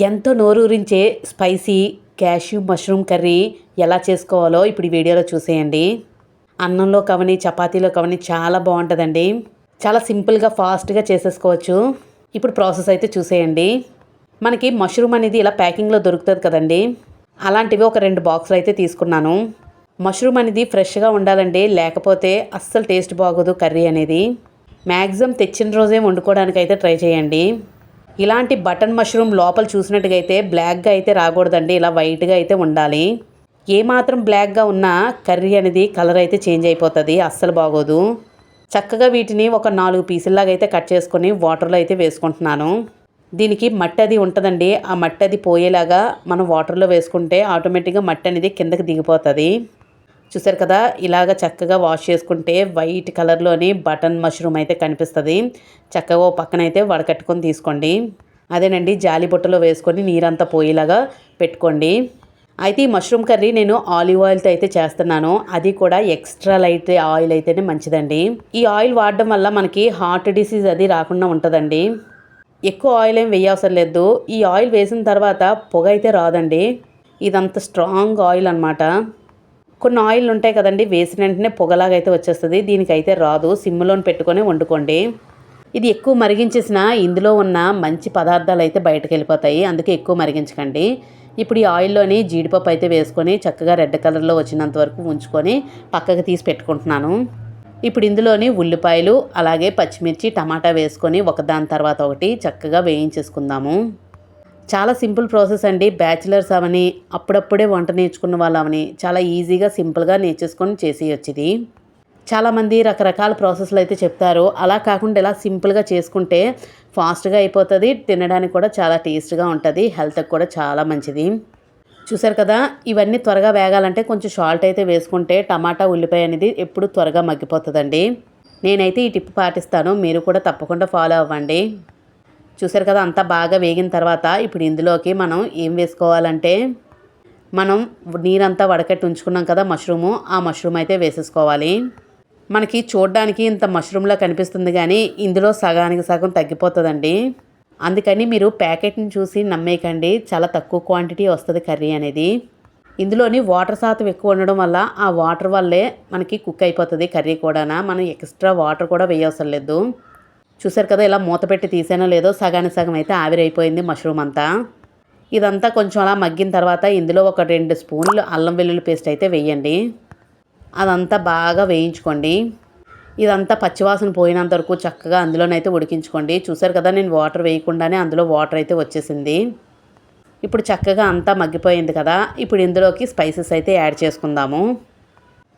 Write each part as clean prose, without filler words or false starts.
ఎంతో నోరూరించే spicy cashew mushroom curry ఎలా చేసుకోవాలో ఇప్పుడు ఈ వీడియోలో చూసేయండి. అన్నంలో కవని చపాతీలో కవని చాలా బాగుంటుందండి. చాలా సింపుల్గా ఫాస్ట్గా చేసేసుకోవచ్చు. ఇప్పుడు ప్రాసెస్ అయితే చూసేయండి. మనకి మష్రూమ్ అనేది ఇలా ప్యాకింగ్లో దొరుకుతుంది కదండి, అలాంటివి ఒక 2 బాక్సులు అయితే తీసుకున్నాను. మష్రూమ్ అనేది ఫ్రెష్గా ఉండాలండి, లేకపోతే అస్సలు టేస్ట్ బాగోదు కర్రీ అనేది. మ్యాక్సిమం తెచ్చిన రోజే వండుకోవడానికి అయితే ట్రై చేయండి. ఇలాంటి బటన్ మష్రూమ్ లోపల చూసినట్టుగా అయితే బ్లాక్గా అయితే రాకూడదండి, ఇలా వైట్గా అయితే ఉండాలి. ఏమాత్రం బ్లాక్గా ఉన్నా కర్రీ అనేది కలర్ అయితే చేంజ్ అయిపోతుంది, అస్సలు బాగోదు. చక్కగా వీటిని ఒక 4 పీసుల్లాగా అయితే కట్ చేసుకొని వాటర్లో అయితే వేసుకుంటున్నాను. దీనికి మట్టి అది ఉంటుందండి, ఆ మట్టి అది పోయేలాగా మనం వాటర్లో వేసుకుంటే ఆటోమేటిక్గా మట్టి అనేది కిందకి దిగిపోతుంది. చూసారు కదా, ఇలాగ చక్కగా వాష్ చేసుకుంటే వైట్ కలర్లోని బటన్ మష్రూమ్ అయితే కనిపిస్తుంది. చక్కగా ఓ పక్కన అయితే వడకట్టుకొని తీసుకోండి. అదేనండి, జాలి బుట్టలో వేసుకొని నీరంతా పోయేలాగా పెట్టుకోండి. అయితే ఈ మష్రూమ్ కర్రీ నేను ఆలివ్ ఆయిల్తో అయితే చేస్తున్నాను. అది కూడా ఎక్స్ట్రా లైట్ ఆయిల్ అయితేనే మంచిదండి. ఈ ఆయిల్ వాడడం వల్ల మనకి హార్ట్ డిసీజ్ అది రాకుండా ఉంటుందండి. ఎక్కువ ఆయిల్ ఏం వేయవసరం లేదు. ఈ ఆయిల్ వేసిన తర్వాత పొగ అయితే రాదండి. ఇదంతా స్ట్రాంగ్ ఆయిల్ అనమాట. కొన్ని ఆయిల్ ఉంటాయి కదండి, వేసిన వెంటనే పొగలాగా అయితే వచ్చేస్తుంది. దీనికైతే రాదు. సిమ్లోని పెట్టుకొని వండుకోండి. ఇది ఎక్కువ మరిగించేసిన ఇందులో ఉన్న మంచి పదార్థాలు అయితే బయటకు వెళ్ళిపోతాయి, అందుకే ఎక్కువ మరిగించకండి. ఇప్పుడు ఈ ఆయిల్లోని జీడిపప్పు అయితే వేసుకొని చక్కగా రెడ్ కలర్లో వచ్చినంత వరకు ఉంచుకొని పక్కకు తీసి పెట్టుకుంటున్నాను. ఇప్పుడు ఇందులోని ఉల్లిపాయలు అలాగే పచ్చిమిర్చి టమాటా వేసుకొని ఒకదాని తర్వాత ఒకటి చక్కగా వేయించేసుకుందాము. చాలా సింపుల్ ప్రాసెస్ అండి. బ్యాచిలర్స్ అవని అప్పుడప్పుడే వంట నేర్చుకున్న వాళ్ళు అవని చాలా ఈజీగా సింపుల్గా నేర్చేసుకొని చేసేయచ్చు. ఇది చాలామంది రకరకాల ప్రాసెస్లు అయితే చెప్తారు. అలా కాకుండా ఇలా సింపుల్గా చేసుకుంటే ఫాస్ట్గా అయిపోతుంది, తినడానికి కూడా చాలా టేస్ట్గా ఉంటుంది, హెల్త్కి కూడా చాలా మంచిది. చూసారు కదా, ఇవన్నీ త్వరగా వేగాలంటే కొంచెం సాల్ట్ అయితే వేసుకుంటే టమాటా ఉల్లిపాయ అనేది ఎప్పుడు త్వరగా మగ్గిపోతుందండి. నేనైతే ఈ టిప్ పాటిస్తాను, మీరు కూడా తప్పకుండా ఫాలో అవ్వండి. చూసారు కదా, అంతా బాగా వేగిన తర్వాత ఇప్పుడు ఇందులోకి మనం ఏం వేసుకోవాలంటే, మనం నీరంతా వడకట్టి ఉంచుకున్నాం కదా మష్రూము, ఆ మష్రూమ్ అయితే వేసేసుకోవాలి. మనకి చూడడానికి ఇంత మష్రూమ్లా కనిపిస్తుంది, కానీ ఇందులో సగానికి సగం తగ్గిపోతుందండి. అందుకని మీరు ప్యాకెట్ని చూసి నమ్మేయకండి, చాలా తక్కువ క్వాంటిటీ వస్తుంది కర్రీ అనేది. ఇందులోని వాటర్ శాతం ఎక్కువ ఉండడం వల్ల ఆ వాటర్ వల్లే మనకి కుక్ అయిపోతుంది కర్రీ కూడా. మనం ఎక్స్ట్రా వాటర్ కూడా వేయవసరం లేదు. చూసారు కదా, ఇలా మూత పెట్టి తీసానో లేదో సగానికి సగం అయితే ఆవిరైపోయింది మష్రూమ్ అంతా. ఇదంతా కొంచెం అలా మగ్గిన తర్వాత ఇందులో ఒక 2 స్పూన్లు అల్లం వెల్లుల్లి పేస్ట్ అయితే వేయండి. అదంతా బాగా వేయించుకోండి. ఇదంతా పచ్చివాసన పోయినంత వరకు చక్కగా అందులోనైతే ఉడికించుకోండి. చూసారు కదా, నేను వాటర్ వేయకుండానే అందులో వాటర్ అయితే వచ్చేసింది. ఇప్పుడు చక్కగా అంతా మగ్గిపోయింది కదా, ఇప్పుడు ఇందులోకి స్పైసెస్ అయితే యాడ్ చేసుకుందాము.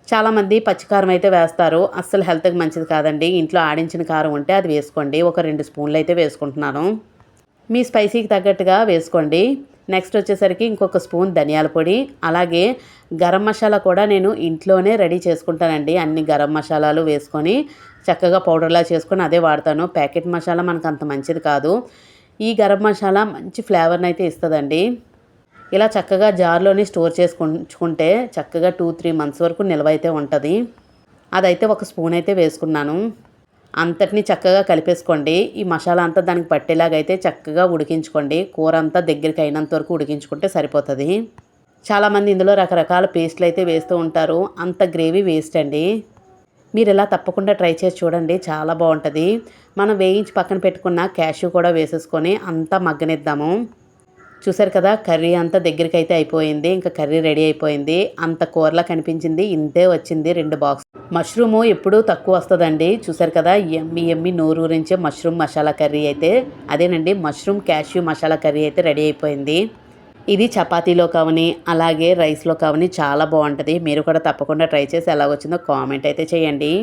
చాలామంది పచ్చికారం అయితే వేస్తారు, అస్సలు హెల్త్కి మంచిది కాదండి. ఇంట్లో ఆడించిన కారం ఉంటే అది వేసుకోండి. ఒక 2 స్పూన్లు అయితే వేసుకుంటున్నాను. మీ స్పైసీకి తగ్గట్టుగా వేసుకోండి. నెక్స్ట్ వచ్చేసరికి ఇంకొక స్పూన్ ధనియాల పొడి, అలాగే గరం మసాలా కూడా నేను ఇంట్లోనే రెడీ చేసుకుంటానండి. అన్ని గరం మసాలాలు వేసుకొని చక్కగా పౌడర్లా చేసుకొని అదే వాడతాను. ప్యాకెట్ మసాలా మనకు అంత మంచిది కాదు. ఈ గరం మసాలా మంచి ఫ్లేవర్ని అయితే ఇస్తుందండి. ఇలా చక్కగా జార్లోని స్టోర్ చేసుకుంటే చక్కగా 2-3 మంత్స్ వరకు నిల్వ అయితే ఉంటుంది. అదైతే ఒక స్పూన్ అయితే వేసుకున్నాను. అంతటిని చక్కగా కలిపేసుకోండి. ఈ మసాలా అంతా దానికి పట్టేలాగైతే చక్కగా ఉడికించుకోండి. కూర అంతా దగ్గరికి అయినంత వరకు ఉడికించుకుంటే సరిపోతుంది. చాలామంది ఇందులో రకరకాల పేస్ట్లు అయితే వేస్తూ ఉంటారు, అంత గ్రేవీ వేస్ట్ అండి. మీరు ఇలా తప్పకుండా ట్రై చేసి చూడండి, చాలా బాగుంటుంది. మనం వేయించి పక్కన పెట్టుకున్న క్యాష్యూ కూడా వేసేసుకొని అంతా మగ్గనిద్దాము. చూసారు కదా, కర్రీ అంతా దగ్గరికి అయితే అయిపోయింది. ఇంకా కర్రీ రెడీ అయిపోయింది. అంత కూరలా కనిపించింది, ఇంతే వచ్చింది 2 బాక్స్. మష్రూము ఎప్పుడూ తక్కువ వస్తుందండి. చూసారు కదా, ఎమ్మి నోరూరించే మష్రూమ్ మసాలా కర్రీ అయితే అదేనండి, మష్రూమ్ క్యాష్యూ మసాలా కర్రీ అయితే రెడీ అయిపోయింది. ఇది చపాతీలో కావని అలాగే రైస్లో కావని చాలా బాగుంటుంది. మీరు కూడా తప్పకుండా ట్రై చేసి ఎలా వచ్చిందో కామెంట్ అయితే చేయండి.